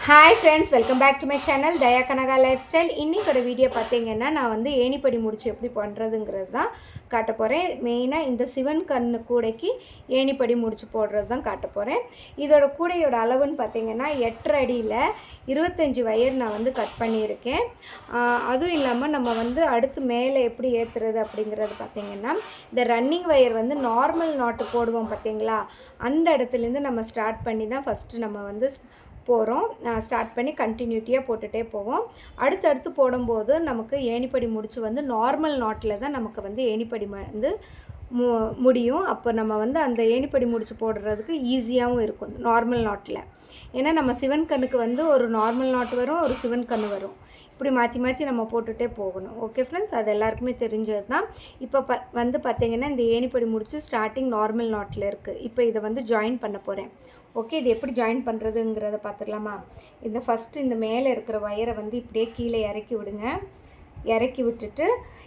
Hi friends, welcome back to my channel Daya Kanaka lifestyle. இன்றைக்கோட video பார்த்தீங்கன்னா நான் வந்து ஏணிப்படி முடிச்சு எப்படி பண்ணுறதுங்கிறது தான் காட்ட போகிறேன். மெயினாக இந்த சிவன் கண்ணு கூடைக்கு ஏணிப்படி முடிச்சு போடுறது தான் காட்ட போகிறேன். இதோட கூடையோட அளவுன்னு பார்த்தீங்கன்னா 8 அடியில் 25 வயர் நான் வந்து கட் பண்ணியிருக்கேன். அதுவும் இல்லாமல் நம்ம வந்து அடுத்து மேலே எப்படி ஏற்றுறது அப்படிங்கிறது பார்த்திங்கன்னா, இந்த ரன்னிங் வயர் வந்து நார்மல் நாட்டு போடுவோம் பார்த்திங்களா, அந்த இடத்துலேருந்து நம்ம ஸ்டார்ட் பண்ணி தான் ஃபஸ்ட்டு நம்ம வந்து போகிறோம். ஸ்டார்ட் பண்ணி கண்டினியூட்டியாக போட்டுகிட்டே போவோம். அடுத்தடுத்து போடும்போது நமக்கு ஏணிப்படி முடிச்சு வந்து நார்மல் நாட்டில் தான் நமக்கு வந்து ஏணிப்படி வந்து முடியும். அப்போ நம்ம வந்து அந்த ஏணிப்படி முடிச்சு போடுறதுக்கு ஈஸியாகவும் இருக்கும் நார்மல் நாட்டில். ஏன்னா நம்ம சிவன் கண்ணுக்கு வந்து ஒரு நார்மல் நாட் வரும், ஒரு சிவன் கண்ணு வரும். இப்படி மாற்றி மாற்றி நம்ம போட்டுகிட்டே போகணும். ஓகே ஃப்ரெண்ட்ஸ், அது எல்லாருக்குமே தெரிஞ்சது தான். இப்போ வந்து பார்த்திங்கன்னா இந்த ஏணிப்படி முடிச்சு ஸ்டார்டிங் நார்மல் நாட்டில் இருக்குது. இப்போ இதை வந்து ஜாயின் பண்ண போகிறேன். ஓகே, இது எப்படி ஜாயின் பண்ணுறதுங்கிறத பார்த்துக்கலாமா? இந்த ஃபஸ்ட்டு இந்த மேலே இருக்கிற வயரை வந்து இப்படியே கீழே இறக்கி விடுங்க. இறக்கி விட்டுட்டு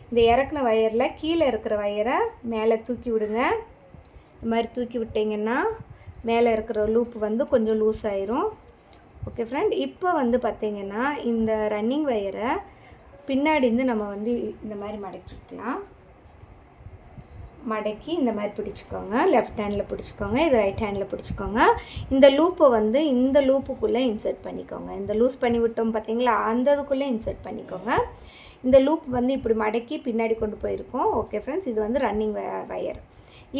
இந்த இறக்குன வயரில் கீழே இருக்கிற வயரை மேலே தூக்கி விடுங்க. இந்த மாதிரி தூக்கி விட்டிங்கன்னா மேலே இருக்கிற லூப் வந்து கொஞ்சம் லூஸ் ஆயிரும். ஓகே ஃப்ரெண்ட், இப்போ வந்து பார்த்திங்கன்னா இந்த ரன்னிங் வயரை பின்னாடி இருந்து நம்ம வந்து இந்த மாதிரி மடக்கிக்கலாம். மடக்கி இந்த மாதிரி பிடிச்சிக்கோங்க. லெஃப்ட் ஹேண்டில் பிடிச்சிக்கோங்க, இது ரைட் ஹேண்டில் பிடிச்சிக்கோங்க. இந்த லூப்பை வந்து இந்த லூப்புக்குள்ளே இன்சர்ட் பண்ணிக்கோங்க. இந்த லூஸ் பண்ணி விட்டோம் பார்த்திங்களா, அந்த இதுக்குள்ளே இன்சர்ட் பண்ணிக்கோங்க. இந்த லூப் வந்து இப்படி மடக்கி பின்னாடி கொண்டு போயிருக்கோம். ஓகே ஃப்ரெண்ட்ஸ், இது வந்து ரன்னிங் வயர்.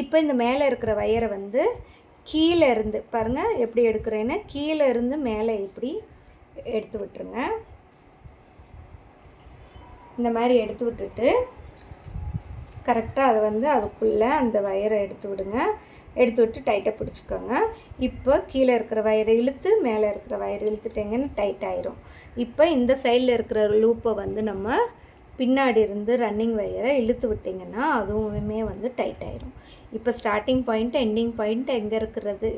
இப்போ இந்த மேலே இருக்கிற வயரை வந்து கீழே இருந்து பாருங்கள் எப்படி எடுக்கிறேன்னு, கீழே இருந்து மேலே இப்படி எடுத்து விட்டுருங்க. இந்த மாதிரி எடுத்து விட்டுட்டு கரெக்டாக அதை வந்து அதுக்குள்ளே அந்த வயரை எடுத்து விடுங்க. எடுத்து விட்டு டைட்டாக பிடிச்சிக்கோங்க. இப்போ கீழே இருக்கிற வயரை இழுத்து மேலே இருக்கிற வயரை இழுத்துட்டேங்கன்னு டைட் ஆயிரும். இப்போ இந்த சைடில் இருக்கிற லூப்பை வந்து நம்ம பின்னாடி இருந்து ரன்னிங் வயரை இழுத்து விட்டிங்கன்னா அதுவுமே வந்து டைட் ஆயிரும். இப்போ ஸ்டார்டிங் பாயிண்ட் எண்டிங் பாயிண்ட் எங்கே இருக்கிறது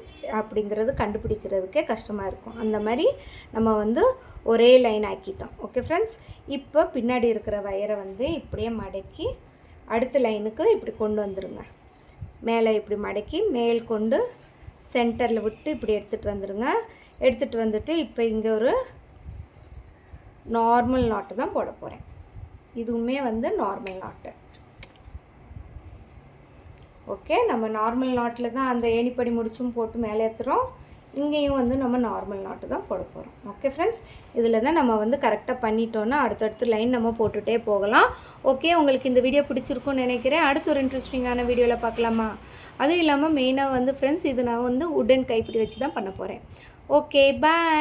அப்படிங்கிறது கண்டுபிடிக்கிறதுக்கே கஷ்டமாக இருக்கும். அந்த மாதிரி நம்ம வந்து ஒரே லைன் ஆக்கிட்டோம். ஓகே ஃப்ரெண்ட்ஸ், இப்போ பின்னாடி இருக்கிற வயரை வந்து இப்படியே மடக்கி அடுத்த லைனுக்கு இப்படி கொண்டு வந்துடுங்க. மேலே இப்படி மடக்கி மேல் கொண்டு சென்டரில் விட்டு இப்படி எடுத்துகிட்டு வந்துடுங்க. எடுத்துகிட்டு வந்துட்டு இப்போ இங்கே ஒரு நார்மல் நாட்டு தான் போட போகிறேன். இதுவுமே வந்து நார்மல் நாட்டு. ஓகே, நம்ம நார்மல் நாட்டில் தான் அந்த ஏணிப்படி முடிச்சும் போட்டு மேலே ஏற்றுறோம். இங்கேயும் வந்து நம்ம நார்மல் நாட்டு தான் போட போகிறோம். ஓகே ஃப்ரெண்ட்ஸ், இதில் தான் நம்ம வந்து கரெக்டாக பண்ணிட்டோன்னா அடுத்தடுத்து லைன் நம்ம போட்டுகிட்டே போகலாம். ஓகே, உங்களுக்கு இந்த வீடியோ பிடிச்சிருக்குன்னு நினைக்கிறேன். அடுத்து ஒரு இன்ட்ரெஸ்டிங்கான வீடியோவில் பார்க்கலாமா? அதுவும் இல்லாமல் மெயினாக வந்து ஃப்ரெண்ட்ஸ், இது நான் வந்து உடன் கைப்பிடி வச்சு தான் பண்ண போகிறேன். ஓகே, பாய்.